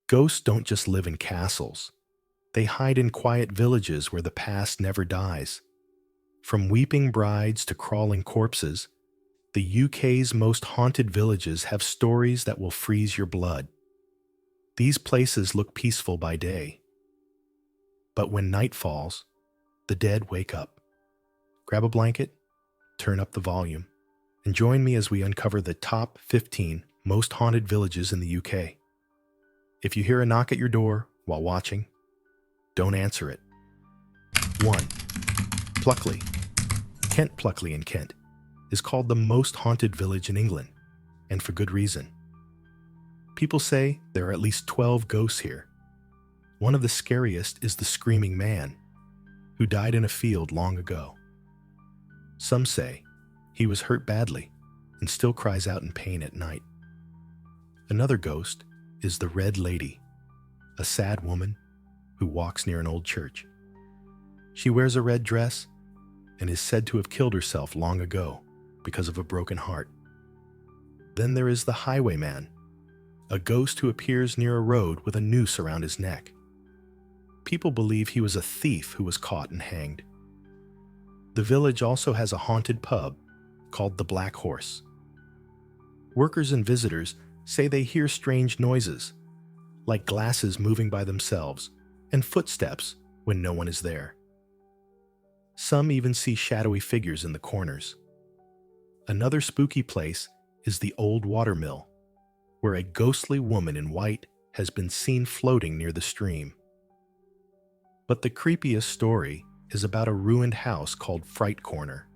Ghosts don't just live in castles. They hide in quiet villages where the past never dies. From weeping brides to crawling corpses, the UK's most haunted villages have stories that will freeze your blood. These places look peaceful by day. But when night falls, the dead wake up. Grab a blanket, turn up the volume, and join me as we uncover the top 15 most haunted villages in the UK. If you hear a knock at your door while watching, don't answer it. 1. Pluckley. Kent Pluckley in Kent is called the most haunted village in England, and for good reason. People say there are at least 12 ghosts here. One of the scariest is the Screaming Man, who died in a field long ago. Some say he was hurt badly and still cries out in pain at night. Another ghost is the Red Lady, a sad woman who walks near an old church. She wears a red dress and is said to have killed herself long ago because of a broken heart. Then there is the Highwayman, a ghost who appears near a road with a noose around his neck. People believe he was a thief who was caught and hanged. The village also has a haunted pub called the Black Horse. Workers and visitors say they hear strange noises, like glasses moving by themselves and footsteps when no one is there. Some even see shadowy figures in the corners. Another spooky place is the Old Watermill, where a ghostly woman in white has been seen floating near the stream. But the creepiest story is about a ruined house called Fright Corner.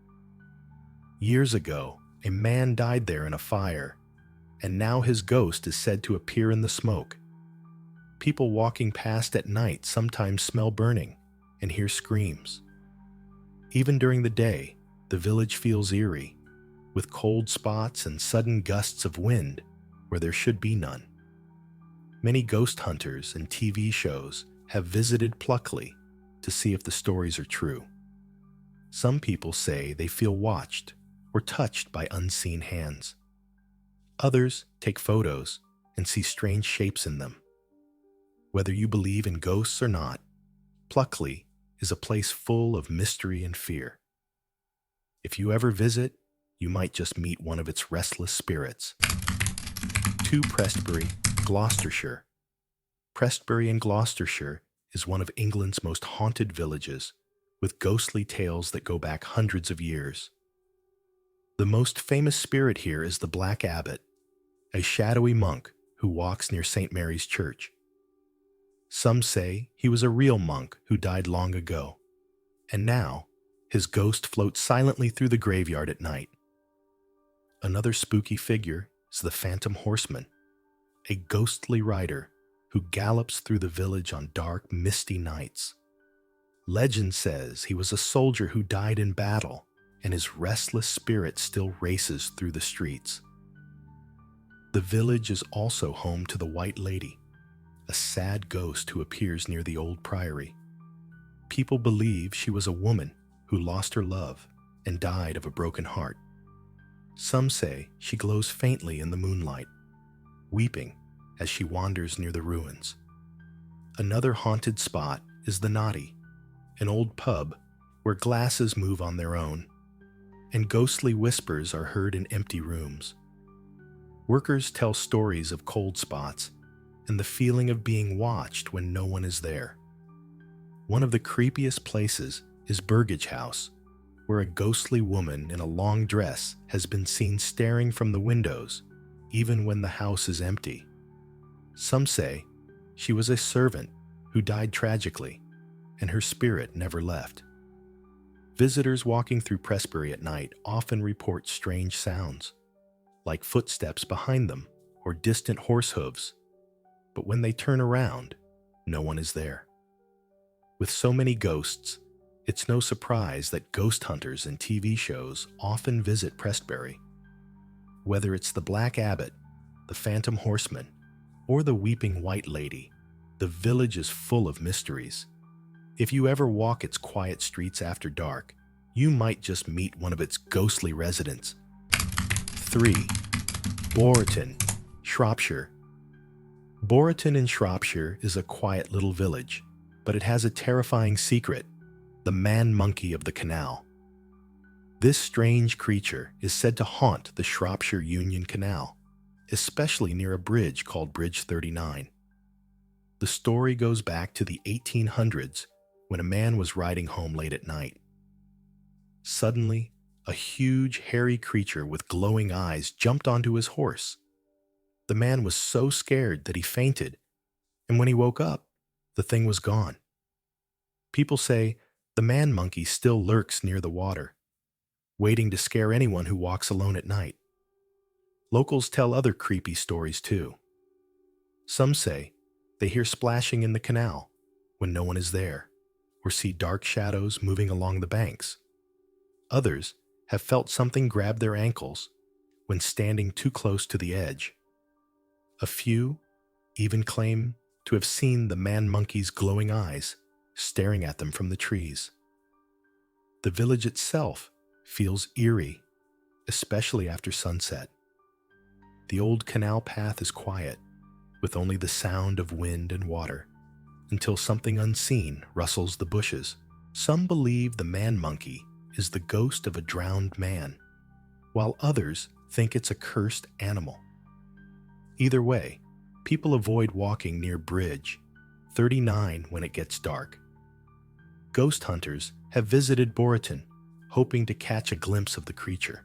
Years ago, a man died there in a fire, and now his ghost is said to appear in the smoke. People walking past at night sometimes smell burning and hear screams. Even during the day, the village feels eerie, with cold spots and sudden gusts of wind where there should be none. Many ghost hunters and TV shows have visited Pluckley to see if the stories are true. Some people say they feel watched or touched by unseen hands. Others take photos and see strange shapes in them. Whether you believe in ghosts or not, Pluckley is a place full of mystery and fear. If you ever visit, you might just meet one of its restless spirits. 2. Presbury, Gloucestershire. Presbury in Gloucestershire is one of England's most haunted villages, with ghostly tales that go back hundreds of years. The most famous spirit here is the Black Abbot, a shadowy monk who walks near St. Mary's Church. Some say he was a real monk who died long ago, and now his ghost floats silently through the graveyard at night. Another spooky figure is the Phantom Horseman, a ghostly rider who gallops through the village on dark, misty nights. Legend says he was a soldier who died in battle, and his restless spirit still races through the streets. The village is also home to the White Lady, a sad ghost who appears near the old priory. People believe she was a woman who lost her love and died of a broken heart. Some say she glows faintly in the moonlight, weeping as she wanders near the ruins. Another haunted spot is the Noddy, an old pub where glasses move on their own, and ghostly whispers are heard in empty rooms. Workers tell stories of cold spots and the feeling of being watched when no one is there. One of the creepiest places is Burgage House, where a ghostly woman in a long dress has been seen staring from the windows, even when the house is empty. Some say she was a servant who died tragically, and her spirit never left. Visitors walking through Presbury at night often report strange sounds, like footsteps behind them or distant horse hooves. But when they turn around, no one is there. With so many ghosts, it's no surprise that ghost hunters and TV shows often visit Presbury. Whether it's the Black Abbot, the Phantom Horseman, or the Weeping White Lady, the village is full of mysteries. If you ever walk its quiet streets after dark, you might just meet one of its ghostly residents. 3. Boriton, Shropshire. Boriton in Shropshire is a quiet little village, but it has a terrifying secret: the man-monkey of the canal. This strange creature is said to haunt the Shropshire Union Canal, especially near a bridge called Bridge 39. The story goes back to the 1800s when a man was riding home late at night. Suddenly, a huge, hairy creature with glowing eyes jumped onto his horse. The man was so scared that he fainted, and when he woke up, the thing was gone. People say the man-monkey still lurks near the water, waiting to scare anyone who walks alone at night. Locals tell other creepy stories too. Some say they hear splashing in the canal when no one is there, or see dark shadows moving along the banks. Others have felt something grab their ankles when standing too close to the edge. A few even claim to have seen the man-monkey's glowing eyes staring at them from the trees. The village itself feels eerie, especially after sunset. The old canal path is quiet, with only the sound of wind and water, until something unseen rustles the bushes. Some believe the man-monkey is the ghost of a drowned man, while others think it's a cursed animal. Either way, people avoid walking near Bridge 39 when it gets dark. Ghost hunters have visited Boriton, hoping to catch a glimpse of the creature.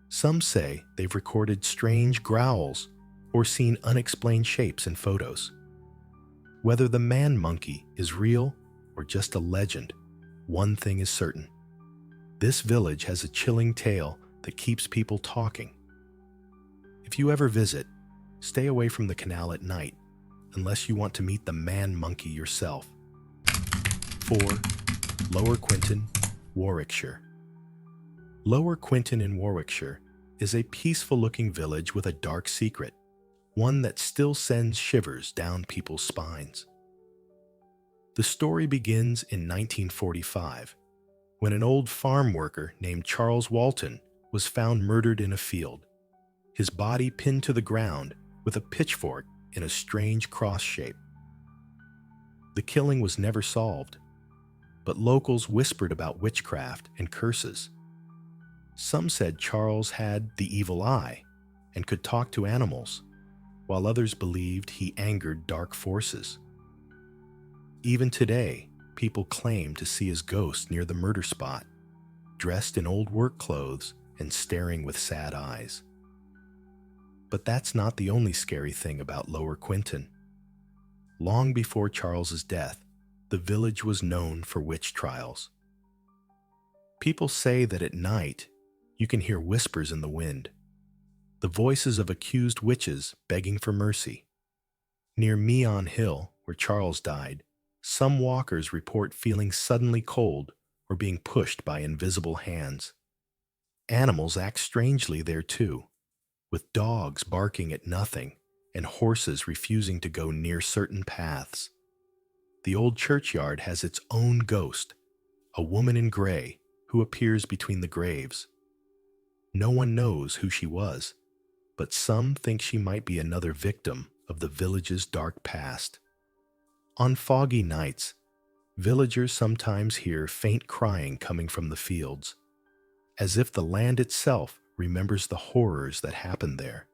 Some say they've recorded strange growls or seen unexplained shapes in photos. Whether the man-monkey is real or just a legend, one thing is certain: this village has a chilling tale that keeps people talking. If you ever visit, stay away from the canal at night, unless you want to meet the man-monkey yourself. 4. Lower Quinton, Warwickshire. Lower Quinton in Warwickshire is a peaceful-looking village with a dark secret, one that still sends shivers down people's spines. The story begins in 1945, when an old farm worker named Charles Walton was found murdered in a field, his body pinned to the ground with a pitchfork in a strange cross shape. The killing was never solved, but locals whispered about witchcraft and curses. Some said Charles had the evil eye and could talk to animals, while others believed he angered dark forces. Even today, people claim to see his ghost near the murder spot, dressed in old work clothes and staring with sad eyes. But that's not the only scary thing about Lower Quinton. Long before Charles's death, the village was known for witch trials. People say that at night, you can hear whispers in the wind, the voices of accused witches begging for mercy. Near Meon Hill, where Charles died, some walkers report feeling suddenly cold or being pushed by invisible hands. Animals act strangely there too, with dogs barking at nothing and horses refusing to go near certain paths. The old churchyard has its own ghost, a woman in gray who appears between the graves. No one knows who she was, but some think she might be another victim of the village's dark past. On foggy nights, villagers sometimes hear faint crying coming from the fields, as if the land itself remembers the horrors that happened there.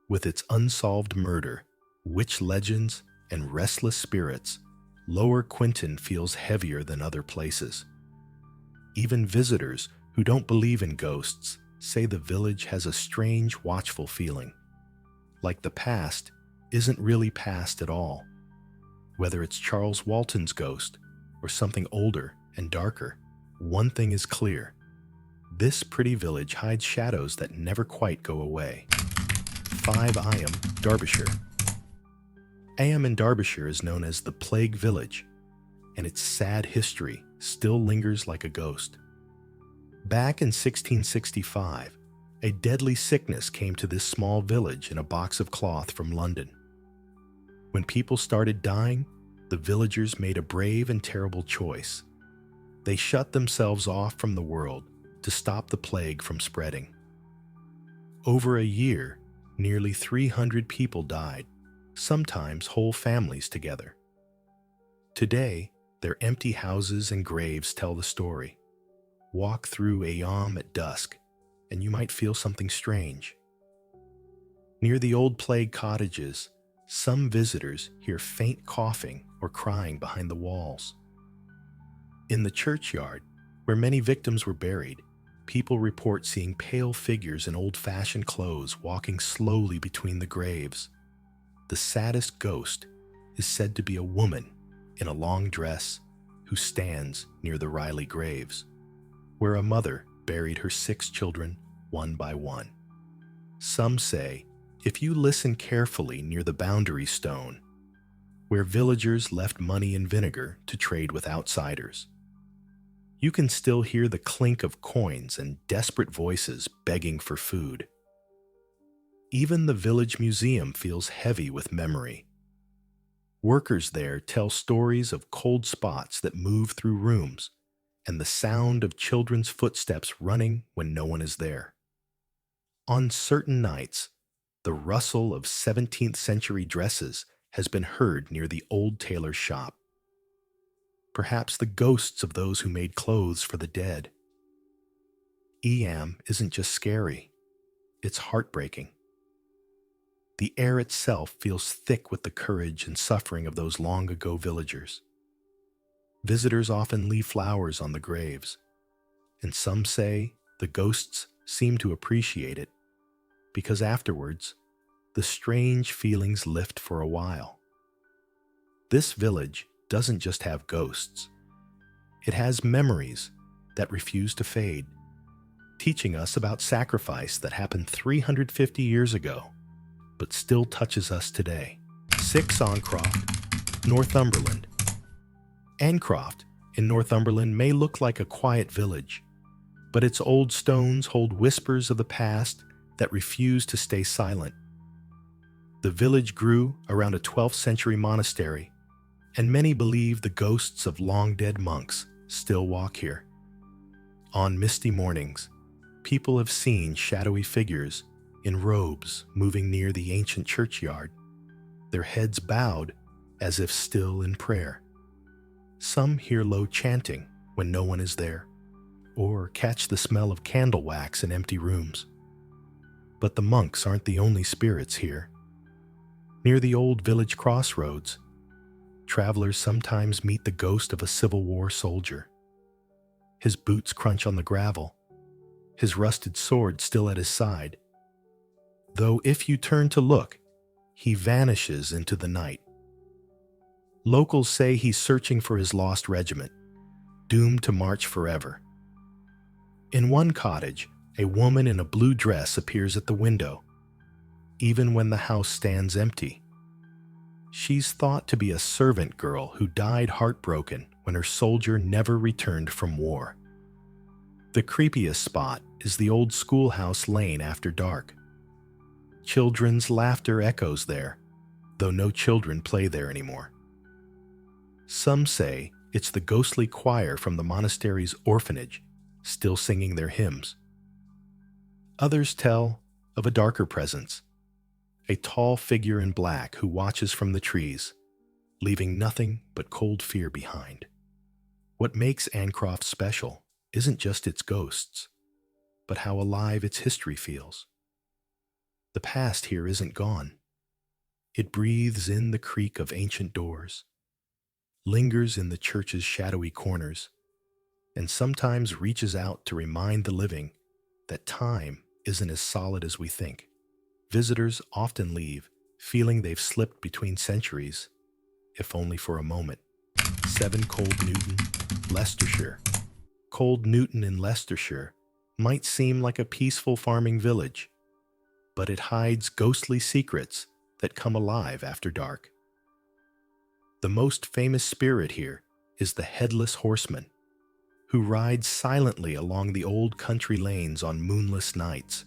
With its unsolved murder, witch legends, and restless spirits, Lower Quinton feels heavier than other places. Even visitors who don't believe in ghosts say the village has a strange, watchful feeling, like the past isn't really past at all. Whether it's Charles Walton's ghost or something older and darker, one thing is clear: this pretty village hides shadows that never quite go away. 5. Eyam, Derbyshire. Eyam in Derbyshire is known as the Plague Village, and its sad history still lingers like a ghost. Back in 1665, a deadly sickness came to this small village in a box of cloth from London. When people started dying, the villagers made a brave and terrible choice. They shut themselves off from the world to stop the plague from spreading. Over a year, nearly 300 people died, sometimes whole families together. Today, their empty houses and graves tell the story. Walk through Eyam at dusk, and you might feel something strange. Near the old plague cottages, some visitors hear faint coughing or crying behind the walls. In the churchyard, where many victims were buried, people report seeing pale figures in old-fashioned clothes walking slowly between the graves. The saddest ghost is said to be a woman in a long dress who stands near the Riley graves, where a mother buried her 6 children one by one. Some say if you listen carefully near the boundary stone, where villagers left money and vinegar to trade with outsiders, you can still hear the clink of coins and desperate voices begging for food. Even the village museum feels heavy with memory. Workers there tell stories of cold spots that move through rooms and the sound of children's footsteps running when no one is there. On certain nights, the rustle of 17th century dresses has been heard near the old tailor's shop. Perhaps the ghosts of those who made clothes for the dead. Eyam isn't just scary, it's heartbreaking. The air itself feels thick with the courage and suffering of those long-ago villagers. Visitors often leave flowers on the graves, and some say the ghosts seem to appreciate it because afterwards, the strange feelings lift for a while. This village doesn't just have ghosts. It has memories that refuse to fade, teaching us about sacrifice that happened 350 years ago, but still touches us today. 6 Ancroft, Northumberland. Ancroft in Northumberland may look like a quiet village, but its old stones hold whispers of the past that refuse to stay silent. The village grew around a 12th century monastery, and many believe the ghosts of long-dead monks still walk here. On misty mornings, people have seen shadowy figures in robes moving near the ancient churchyard, their heads bowed as if still in prayer. Some hear low chanting when no one is there, or catch the smell of candle wax in empty rooms. But the monks aren't the only spirits here. Near the old village crossroads, travelers sometimes meet the ghost of a Civil War soldier. His boots crunch on the gravel, his rusted sword still at his side. Though if you turn to look, he vanishes into the night. Locals say he's searching for his lost regiment, doomed to march forever. In one cottage, a woman in a blue dress appears at the window, even when the house stands empty. She's thought to be a servant girl who died heartbroken when her soldier never returned from war. The creepiest spot is the old schoolhouse lane after dark. Children's laughter echoes there, though no children play there anymore. Some say it's the ghostly choir from the monastery's orphanage, still singing their hymns. Others tell of a darker presence, a tall figure in black who watches from the trees, leaving nothing but cold fear behind. What makes Ancroft special isn't just its ghosts, but how alive its history feels. The past here isn't gone. It breathes in the creak of ancient doors, lingers in the church's shadowy corners, and sometimes reaches out to remind the living that time isn't as solid as we think. Visitors often leave feeling they've slipped between centuries, if only for a moment. 7 Cold Newton, Leicestershire. Cold Newton in Leicestershire might seem like a peaceful farming village, but it hides ghostly secrets that come alive after dark. The most famous spirit here is the Headless Horseman, who rides silently along the old country lanes on moonless nights.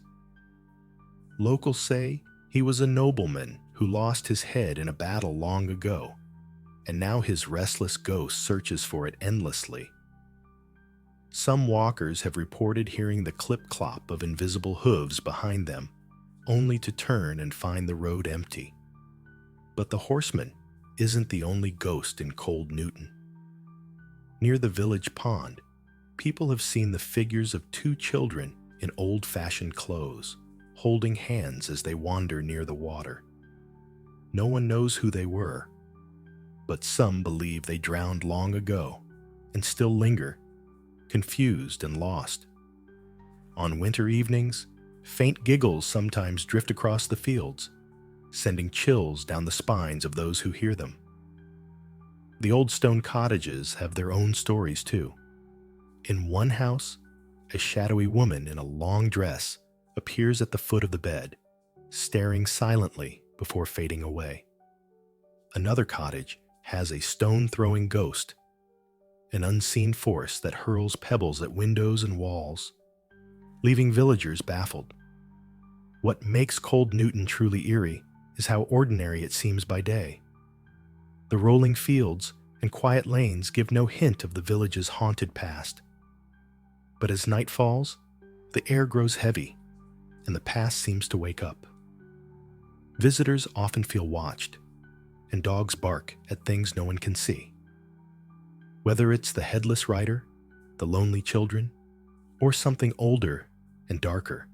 Locals say he was a nobleman who lost his head in a battle long ago, and now his restless ghost searches for it endlessly. Some walkers have reported hearing the clip-clop of invisible hooves behind them, only to turn and find the road empty. But the horseman isn't the only ghost in Cold Newton. Near the village pond, people have seen the figures of two children in old-fashioned clothes, holding hands as they wander near the water. No one knows who they were, but some believe they drowned long ago and still linger, confused and lost. On winter evenings, faint giggles sometimes drift across the fields, sending chills down the spines of those who hear them. The old stone cottages have their own stories too. In one house, a shadowy woman in a long dress appears at the foot of the bed, staring silently before fading away. Another cottage has a stone-throwing ghost, an unseen force that hurls pebbles at windows and walls, leaving villagers baffled. What makes Cold Newton truly eerie is how ordinary it seems by day. The rolling fields and quiet lanes give no hint of the village's haunted past. But as night falls, the air grows heavy, and the past seems to wake up. Visitors often feel watched, and dogs bark at things no one can see. Whether it's the headless rider, the lonely children, or something older and darker,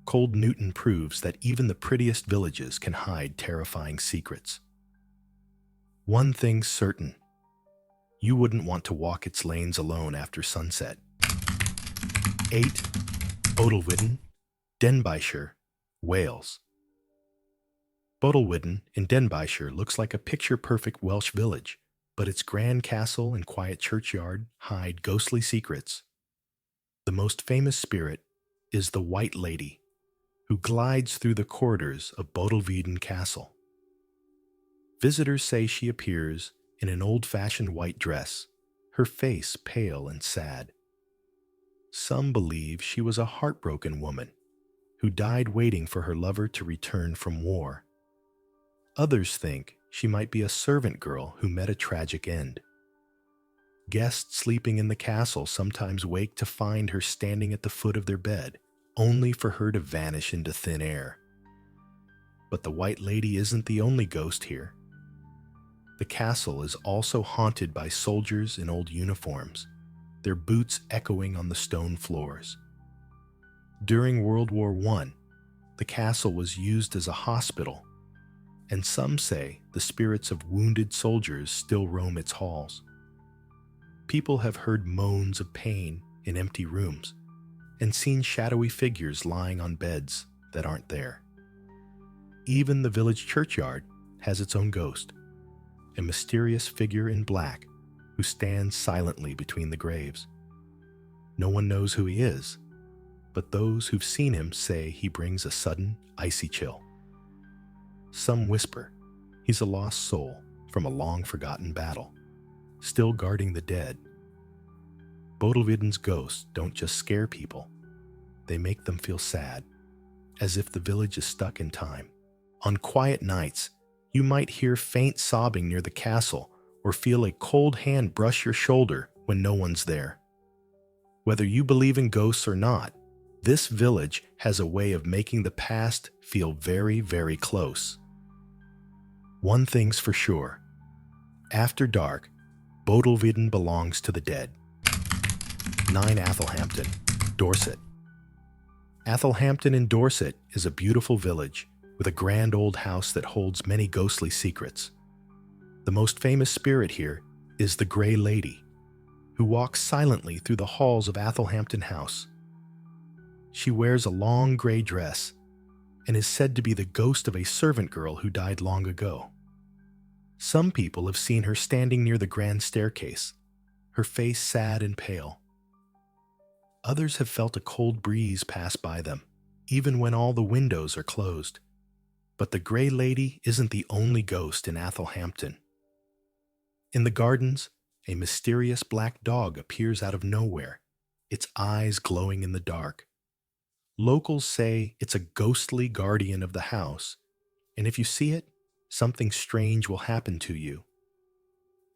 Cold Newton proves that even the prettiest villages can hide terrifying secrets. One thing's certain: you wouldn't want to walk its lanes alone after sunset. 8. Bodelwyddan, Derbyshire, Wales. Bodelwyddan in Derbyshire looks like a picture-perfect Welsh village, but its grand castle and quiet churchyard hide ghostly secrets. The most famous spirit is the White Lady, who glides through the corridors of Bodelwyddan Castle. Visitors say she appears in an old-fashioned white dress, her face pale and sad. Some believe she was a heartbroken woman who died waiting for her lover to return from war. Others think she might be a servant girl who met a tragic end. Guests sleeping in the castle sometimes wake to find her standing at the foot of their bed, only for her to vanish into thin air. But the White Lady isn't the only ghost here. The castle is also haunted by soldiers in old uniforms, their boots echoing on the stone floors. During World War I, the castle was used as a hospital, and some say the spirits of wounded soldiers still roam its halls. People have heard moans of pain in empty rooms and seen shadowy figures lying on beds that aren't there. Even the village churchyard has its own ghost, a mysterious figure in black who stands silently between the graves. No one knows who he is, but those who've seen him say he brings a sudden, icy chill. Some whisper he's a lost soul from a long-forgotten battle, still guarding the dead. Bodelwyddan's ghosts don't just scare people, they make them feel sad, as if the village is stuck in time. On quiet nights, you might hear faint sobbing near the castle or feel a cold hand brush your shoulder when no one's there. Whether you believe in ghosts or not, this village has a way of making the past feel very, very close. One thing's for sure: after dark, Bodelwyddan belongs to the dead. 9. Athelhampton, Dorset. Athelhampton in Dorset is a beautiful village with a grand old house that holds many ghostly secrets. The most famous spirit here is the Grey Lady, who walks silently through the halls of Athelhampton House. She wears a long gray dress and is said to be the ghost of a servant girl who died long ago. Some people have seen her standing near the grand staircase, her face sad and pale. Others have felt a cold breeze pass by them, even when all the windows are closed. But the Grey Lady isn't the only ghost in Athelhampton. In the gardens, a mysterious black dog appears out of nowhere, its eyes glowing in the dark. Locals say it's a ghostly guardian of the house, and if you see it, something strange will happen to you.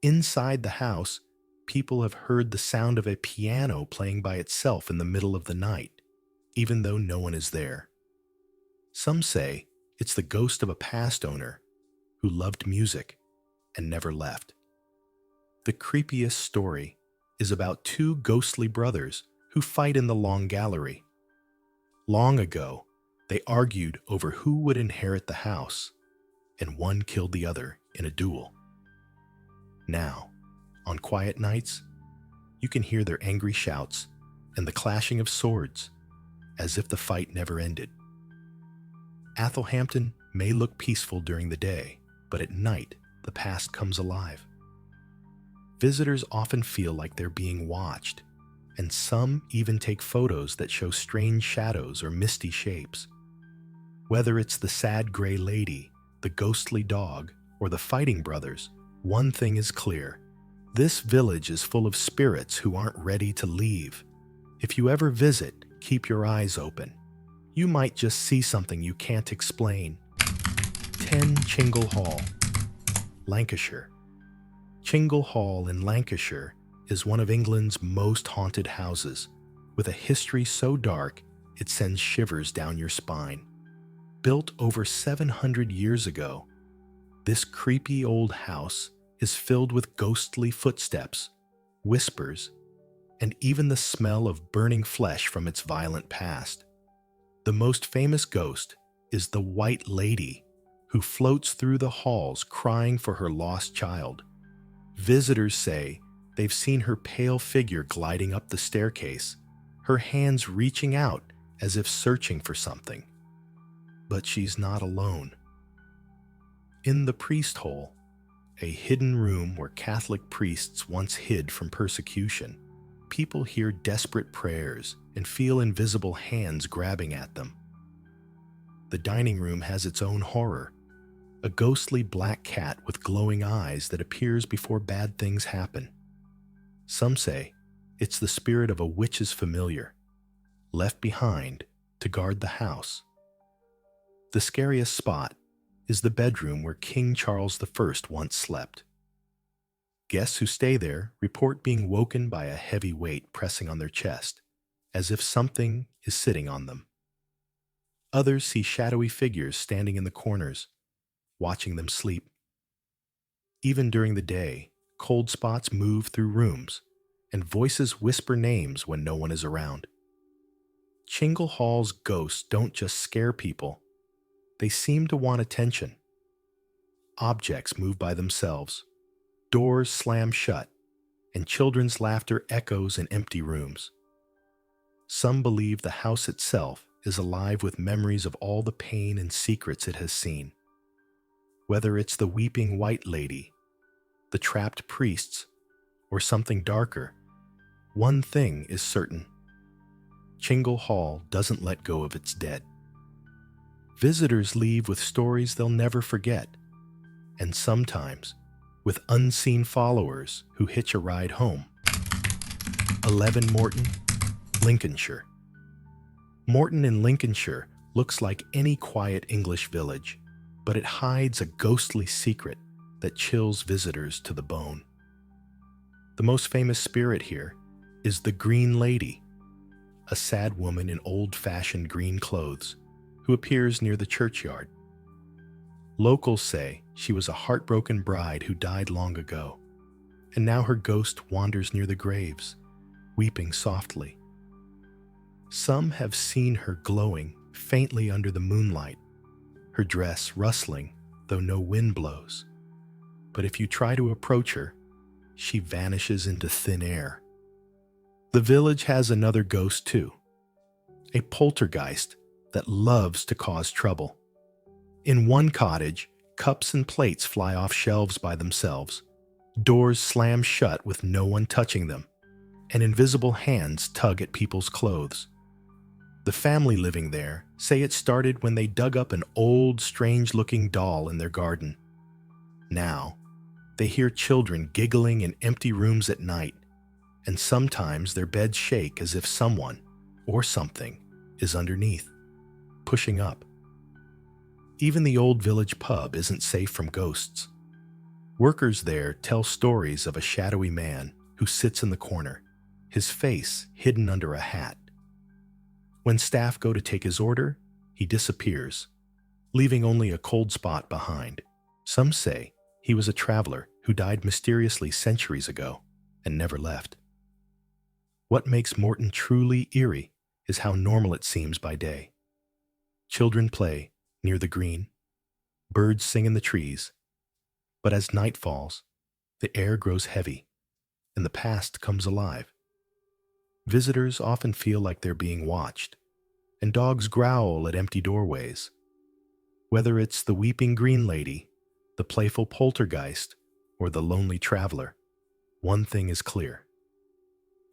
Inside the house, people have heard the sound of a piano playing by itself in the middle of the night, even though no one is there. Some say it's the ghost of a past owner who loved music and never left. The creepiest story is about two ghostly brothers who fight in the Long Gallery. Long ago, they argued over who would inherit the house, and one killed the other in a duel. Now, on quiet nights, you can hear their angry shouts and the clashing of swords, as if the fight never ended. Athelhampton may look peaceful during the day, but at night, the past comes alive. Visitors often feel like they're being watched, and some even take photos that show strange shadows or misty shapes. Whether it's the sad gray lady, the ghostly dog, or the fighting brothers, one thing is clear. This village is full of spirits who aren't ready to leave. If you ever visit, keep your eyes open. You might just see something you can't explain. 10 Chingle Hall, Lancashire. Chingle Hall in Lancashire is one of England's most haunted houses, with a history so dark it sends shivers down your spine. Built over 700 years ago, this creepy old house is filled with ghostly footsteps, whispers, and even the smell of burning flesh from its violent past. The most famous ghost is the White Lady, who floats through the halls crying for her lost child. Visitors say they've seen her pale figure gliding up the staircase, her hands reaching out as if searching for something. But she's not alone. In the priest hole, a hidden room where Catholic priests once hid from persecution, people hear desperate prayers and feel invisible hands grabbing at them. The dining room has its own horror, a ghostly black cat with glowing eyes that appears before bad things happen. Some say it's the spirit of a witch's familiar, left behind to guard the house. The scariest spot is the bedroom where King Charles I once slept. Guests who stay there report being woken by a heavy weight pressing on their chest, as if something is sitting on them. Others see shadowy figures standing in the corners, watching them sleep. Even during the day, cold spots move through rooms, and voices whisper names when no one is around. Chingle Hall's ghosts don't just scare people, they seem to want attention. Objects move by themselves, doors slam shut, and children's laughter echoes in empty rooms. Some believe the house itself is alive with memories of all the pain and secrets it has seen. Whether it's the weeping White Lady, the trapped priests, or something darker, one thing is certain. Chingle Hall doesn't let go of its dead. Visitors leave with stories they'll never forget, and sometimes with unseen followers who hitch a ride home. 11 Morton, Lincolnshire. Morton in Lincolnshire looks like any quiet English village, but it hides a ghostly secret that chills visitors to the bone. The most famous spirit here is the Green Lady, a sad woman in old-fashioned green clothes who appears near the churchyard. Locals say she was a heartbroken bride who died long ago, and now her ghost wanders near the graves, weeping softly. Some have seen her glowing faintly under the moonlight, her dress rustling though no wind blows. But if you try to approach her, she vanishes into thin air. The village has another ghost too, a poltergeist that loves to cause trouble. In one cottage, cups and plates fly off shelves by themselves, doors slam shut with no one touching them, and invisible hands tug at people's clothes. The family living there say it started when they dug up an old, strange-looking doll in their garden. Now, they hear children giggling in empty rooms at night, and sometimes their beds shake as if someone, or something, is underneath, pushing up. Even the old village pub isn't safe from ghosts. Workers there tell stories of a shadowy man who sits in the corner, his face hidden under a hat. When staff go to take his order, he disappears, leaving only a cold spot behind. Some say he was a traveler who died mysteriously centuries ago and never left. What makes Morton truly eerie is how normal it seems by day. Children play near the green, birds sing in the trees, but as night falls, the air grows heavy and the past comes alive. Visitors often feel like they're being watched, and dogs growl at empty doorways. Whether it's the weeping green lady, the playful poltergeist, or the lonely traveler, one thing is clear.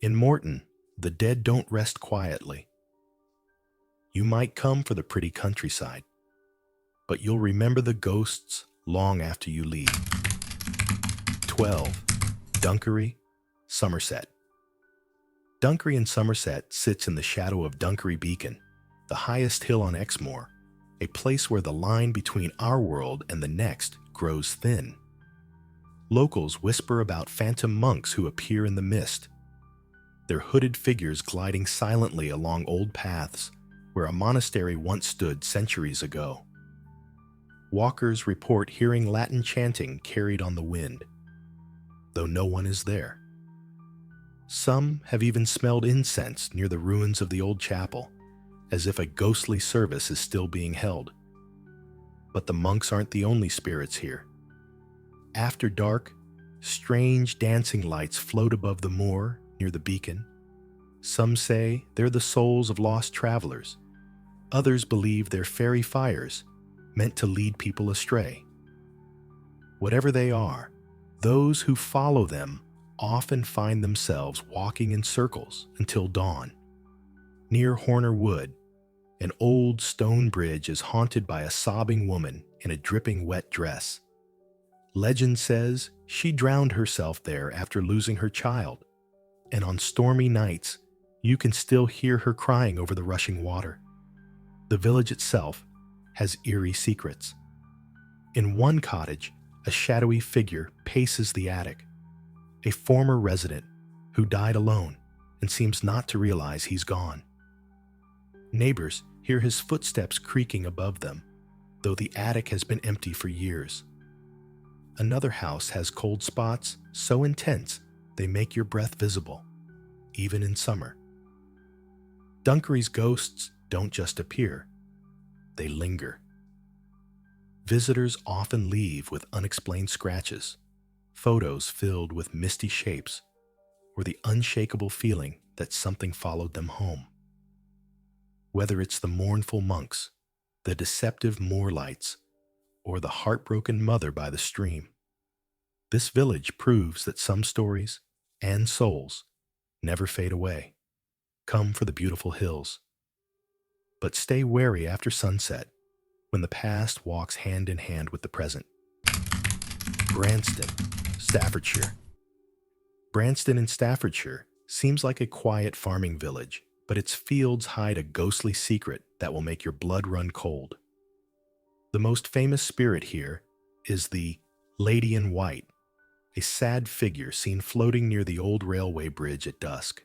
In Morton, the dead don't rest quietly. You might come for the pretty countryside, but you'll remember the ghosts long after you leave. 12. Dunkery, Somerset. Dunkery in Somerset sits in the shadow of Dunkery Beacon, the highest hill on Exmoor, a place where the line between our world and the next grows thin. Locals whisper about phantom monks who appear in the mist, their hooded figures gliding silently along old paths where a monastery once stood centuries ago. Walkers report hearing Latin chanting carried on the wind, though no one is there. Some have even smelled incense near the ruins of the old chapel, as if a ghostly service is still being held. But the monks aren't the only spirits here. After dark, strange dancing lights float above the moor near the beacon. Some say they're the souls of lost travelers. Others believe they're fairy fires meant to lead people astray. Whatever they are, those who follow them often find themselves walking in circles until dawn. Near Horner Wood, an old stone bridge is haunted by a sobbing woman in a dripping wet dress. Legend says she drowned herself there after losing her child, and on stormy nights, you can still hear her crying over the rushing water. The village itself has eerie secrets. In one cottage, a shadowy figure paces the attic, a former resident who died alone and seems not to realize he's gone. Neighbors hear his footsteps creaking above them, though the attic has been empty for years. Another house has cold spots so intense they make your breath visible, even in summer. Dunkery's ghosts don't just appear, they linger. Visitors often leave with unexplained scratches, photos filled with misty shapes, or the unshakable feeling that something followed them home. Whether it's the mournful monks, the deceptive moor lights, or the heartbroken mother by the stream, this village proves that some stories and souls never fade away. Come for the beautiful hills. But stay wary after sunset, when the past walks hand in hand with the present. Branston, Staffordshire. Branston in Staffordshire seems like a quiet farming village, but its fields hide a ghostly secret that will make your blood run cold. The most famous spirit here is the Lady in White, a sad figure seen floating near the old railway bridge at dusk.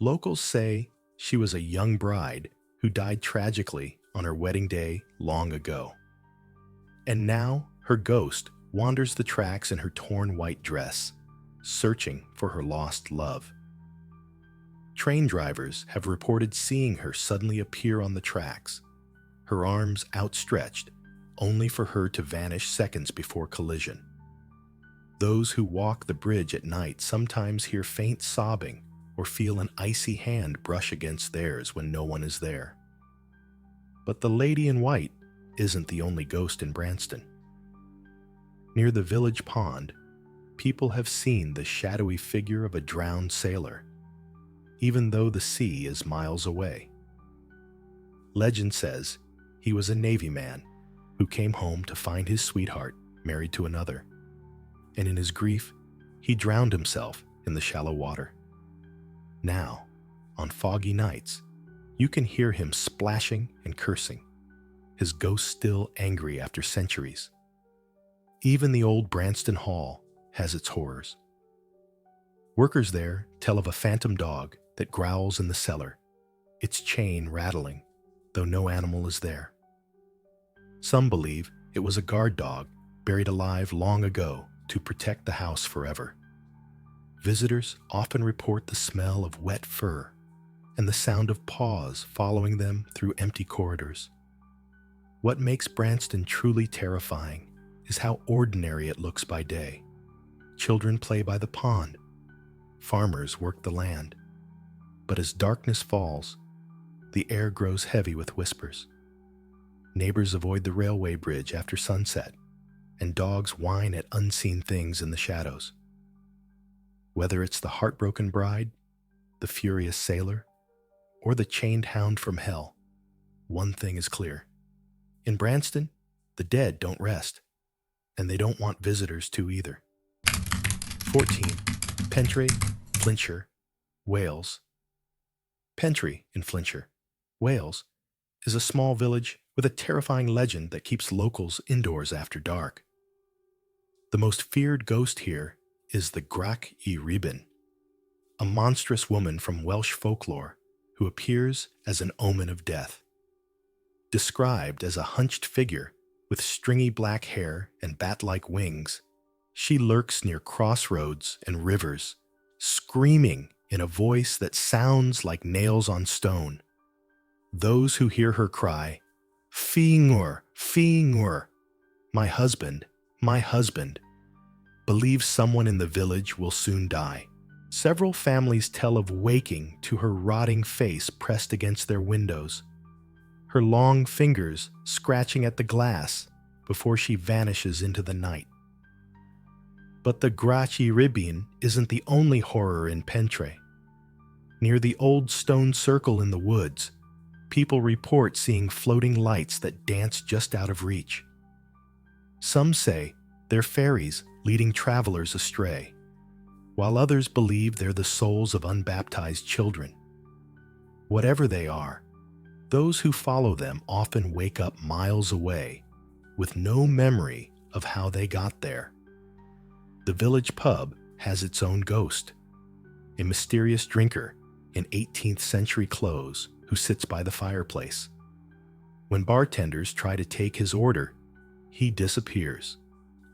Locals say she was a young bride who died tragically on her wedding day long ago. And now her ghost wanders the tracks in her torn white dress, searching for her lost love. Train drivers have reported seeing her suddenly appear on the tracks, her arms outstretched, only for her to vanish seconds before collision. Those who walk the bridge at night sometimes hear faint sobbing or feel an icy hand brush against theirs when no one is there. But the Lady in White isn't the only ghost in Branston. Near the village pond, people have seen the shadowy figure of a drowned sailor, even though the sea is miles away. Legend says he was a Navy man who came home to find his sweetheart married to another, and in his grief, he drowned himself in the shallow water. Now, on foggy nights, you can hear him splashing and cursing, his ghost still angry after centuries. Even the old Branston Hall has its horrors. Workers there tell of a phantom dog that growls in the cellar, its chain rattling, though no animal is there. Some believe It was a guard dog buried alive long ago to protect the house forever. Visitors often report the smell of wet fur and the sound of paws following them through empty corridors. What makes Branston truly terrifying is how ordinary it looks by day. Children play by the pond. Farmers work the land. But as darkness falls, the air grows heavy with whispers. Neighbors avoid the railway bridge after sunset, and dogs whine at unseen things in the shadows. Whether it's the heartbroken bride, the furious sailor, or the chained hound from hell, one thing is clear. In Branston, the dead don't rest, and they don't want visitors to either. 14. Pentry, Flintshire, Wales. Pentry in Flintshire, Wales, is a small village with a terrifying legend that keeps locals indoors after dark. The most feared ghost here is the Gwrach y Rhibyn, a monstrous woman from Welsh folklore who appears as an omen of death. Described as a hunched figure with stringy black hair and bat-like wings, she lurks near crossroads and rivers, screaming in a voice that sounds like nails on stone. Those who hear her cry, "Fingor, Fingor, my husband, believe someone in the village will soon die. Several families tell of waking to her rotting face pressed against their windows, her long fingers scratching at the glass before she vanishes into the night. But the Gwrach y Rhibyn isn't the only horror in Pentry. Near the old stone circle in the woods, people report seeing floating lights that dance just out of reach. Some say they're fairies leading travelers astray, while others believe they're the souls of unbaptized children. Whatever they are, those who follow them often wake up miles away with no memory of how they got there. The village pub has its own ghost, a mysterious drinker in 18th century clothes who sits by the fireplace. When bartenders try to take his order, he disappears,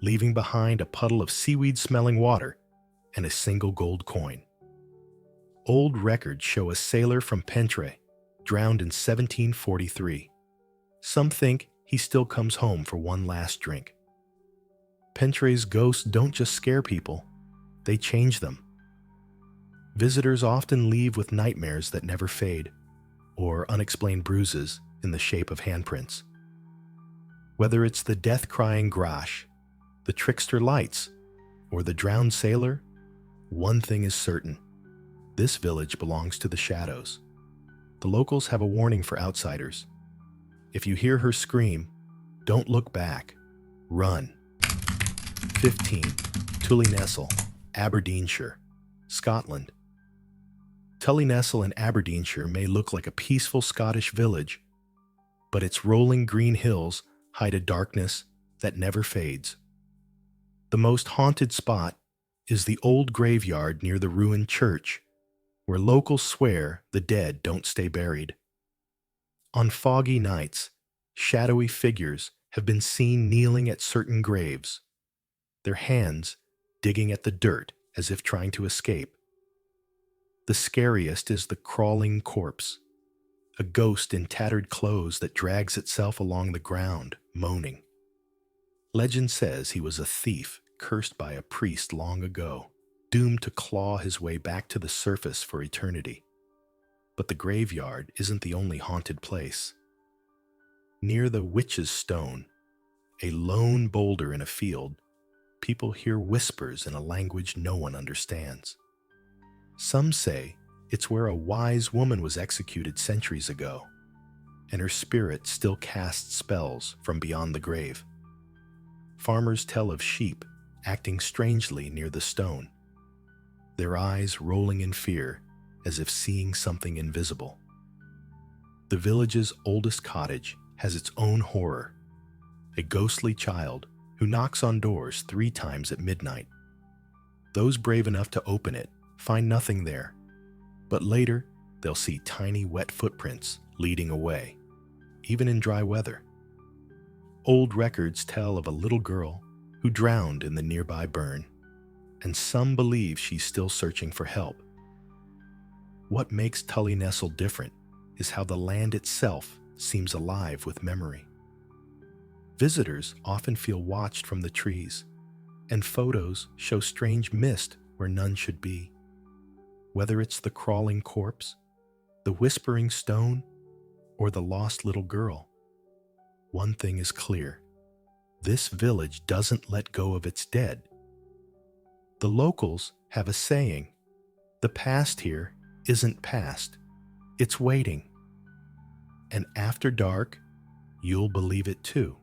leaving behind a puddle of seaweed-smelling water and a single gold coin. Old records show a sailor from Pentry drowned in 1743. Some think he still comes home for one last drink. Pentry's ghosts don't just scare people, they change them. Visitors often leave with nightmares that never fade, or unexplained bruises in the shape of handprints. Whether it's the death-crying Gwrach, the trickster lights, or the drowned sailor, one thing is certain: this village belongs to the shadows. The locals have a warning for outsiders. If you hear her scream, don't look back, run. 15. Tullynestle, Aberdeenshire, Scotland. Tullynestle in Aberdeenshire may look like a peaceful Scottish village, but its rolling green hills hide a darkness that never fades. The most haunted spot is the old graveyard near the ruined church, where locals swear the dead don't stay buried. On foggy nights, shadowy figures have been seen kneeling at certain graves, their hands digging at the dirt as if trying to escape. The scariest is the crawling corpse, a ghost in tattered clothes that drags itself along the ground, moaning. Legend says he was a thief cursed by a priest long ago, doomed to claw his way back to the surface for eternity. But the graveyard isn't the only haunted place. Near the Witch's Stone, a lone boulder in a field, people hear whispers in a language no one understands. Some say it's where a wise woman was executed centuries ago, and her spirit still casts spells from beyond the grave. Farmers tell of sheep acting strangely near the stone, their eyes rolling in fear as if seeing something invisible. The village's oldest cottage has its own horror, a ghostly child who knocks on doors 3 times at midnight. Those brave enough to open it find nothing there, but later they'll see tiny wet footprints leading away, even in dry weather. Old records tell of a little girl who drowned in the nearby burn, and some believe she's still searching for help. What makes Tully Nestle different is how the land itself seems alive with memory. Visitors often feel watched from the trees, and photos show strange mist where none should be. Whether it's the crawling corpse, the whispering stone, or the lost little girl, one thing is clear: this village doesn't let go of its dead. The locals have a saying: the past here isn't past, it's waiting. And after dark, you'll believe it too.